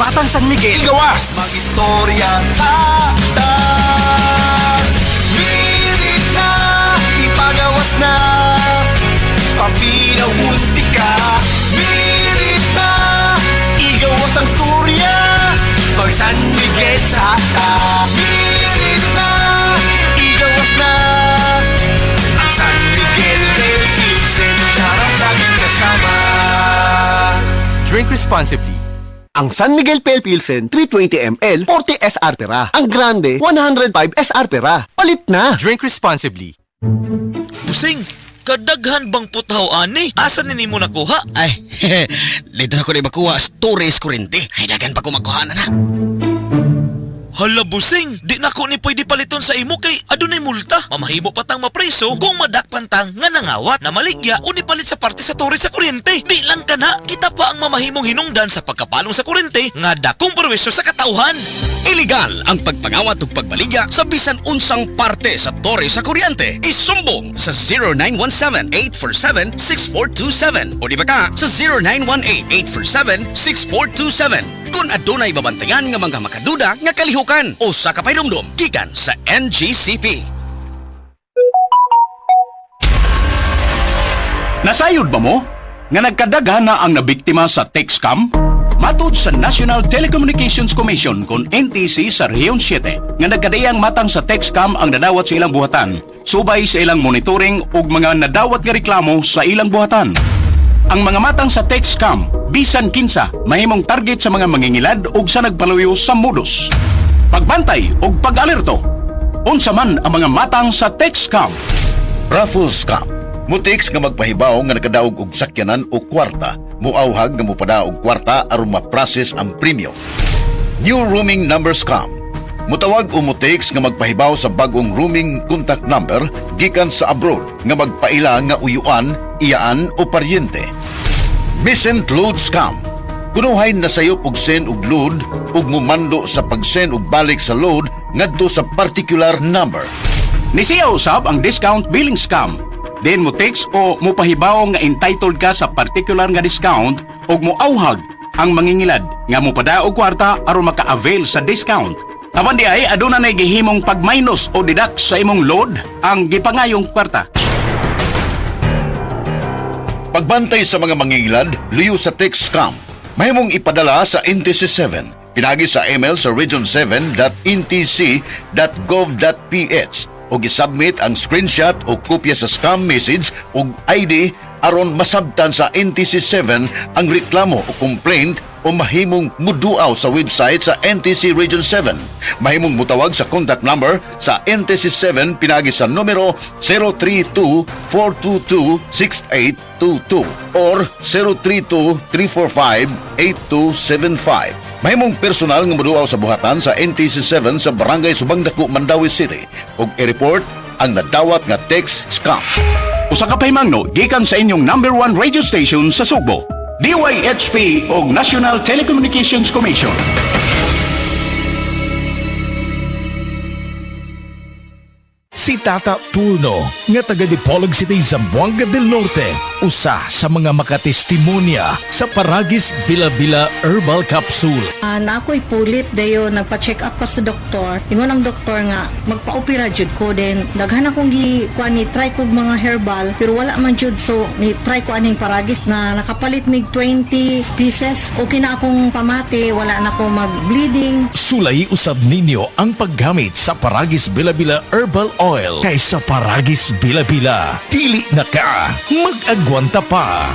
Batang San Miguel. Igawas! Mag-istorya sa Birit na, ipagawas na, papinawunti ka. Birit na, igawas ang storya, pag San Miguel sa Birit na, igawas na, ang San Miguel Pilsen, sarap laging kasama. Drink responsibly. Ang San Miguel Pale Pilsen 320 ml 40 SR pera. Ang Grande 105 SR pera. Palit na! Drink responsibly. Busing, kadaghan bang putaw ani? Asa nini mo nakuha? Ay, dito na ko rin makuha storage kurente. Ay, dagan pa ko makuha na. Hala busing, di na ko ni pwede paliton sa imo kay adunay multa. Mamahimo patang mapreso kung madakpan tang nga nangawat na maligya o nipalit sa parte sa tore sa kuryente. Di lang ka na, kita pa ang mamahimong hinungdan sa pagkapalong sa kuryente nga dakong perwisyo sa katauhan. Illegal ang pagpangawat ug pagbaligya sa bisan unsang parte sa tore sa kuryente. Isumbong sa 0917-847-6427 o di ba ka sa 0918-847-6427 kung adunay babantayan nga mga makaduda nga kalihukan o sa kapayrumdum gikan sa NGCP. Nasayod ba mo nga nagkadaghan na ang nabiktima sa text scam? Matod sa National Telecommunications Commission kung NTC sa Rehiyon 7 nga nagkadayang matang sa text scam ang nadawat sa ilang buhatan, subay sa ilang monitoring ug mga nadawat nga reklamo sa ilang buhatan. Ang mga matang sa text scam, bisan kinsa, mahimong target sa mga mangingilad ug sa nagpaluyo sa modus. Pagbantay ug pag-alerto. Unsa man ang mga matang sa text scam? Raffle scam. Mutiks nga magpahibaw nga nakadaog og sakyanan o kwarta, muawhag nga mupada og kwarta aron ma-process ang premium. New roaming number scam. Mutawag o mutiks nga magpahibaw sa bagong roaming contact number gikan sa abroad nga magpaila nga uyuan, iyaan o paryente. Missing load scam. Kunuhay na sayop og send og load ug mumando sa pag-send og balik sa load ngadto sa particular number. Nisiya usab ang discount billing scam. Then mo text o mo pahibaw nga entitled ka sa particular nga discount ug mo auhag ang mangingilad nga mo pada og kwarta aron maka-avail sa discount. Taman di ay aduna nay gihimong pag-minus o deduct sa imong load ang gipangayong kwarta. Pagbantay sa mga mangingilad, luyo sa text scam. Mahimong ipadala sa NTC 7. Pinagi sa email sa region7.ntc.gov.ph o gisubmit ang screenshot o kopya sa scam message o ID aron masabtan sa NTC 7 ang reklamo o complaint o mahimong muduaw sa website sa NTC Region 7. Mahimong mutawag sa contact number sa NTC 7 pinagi sa numero 032-422-6822 or 032-345-8275. Mahimong personal nga muduaw sa buhatan sa NTC 7 sa Barangay Subangdako, Mandawi City ug i-report ang nadawat nga text scam. Usa ka pahimangno gikan sa inyong number 1 radio station sa Sugbo, DYHP o National Telecommunications Commission. Si Tata Tulno, nga taga Dipolog City, Zamboanga del Norte, usa sa mga makatestimonya sa Paragis Bila-Bila Herbal Capsule. Na ako'y pulip dayo nagpa-check up ka sa doktor. Ingon ang doktor nga magpa-opera jud ko din. Daghan akong ni try ko mga herbal pero wala man jud, so ni try ko aning Paragis na nakapalit mig 20 pieces. Okay na akong pamati, wala na ako mag-bleeding. Sulay usab ninyo ang paggamit sa Paragis Bila-Bila Herbal Oil kaysa Paragis Bila-Bila. Dili na ka, mag-agwanta pa.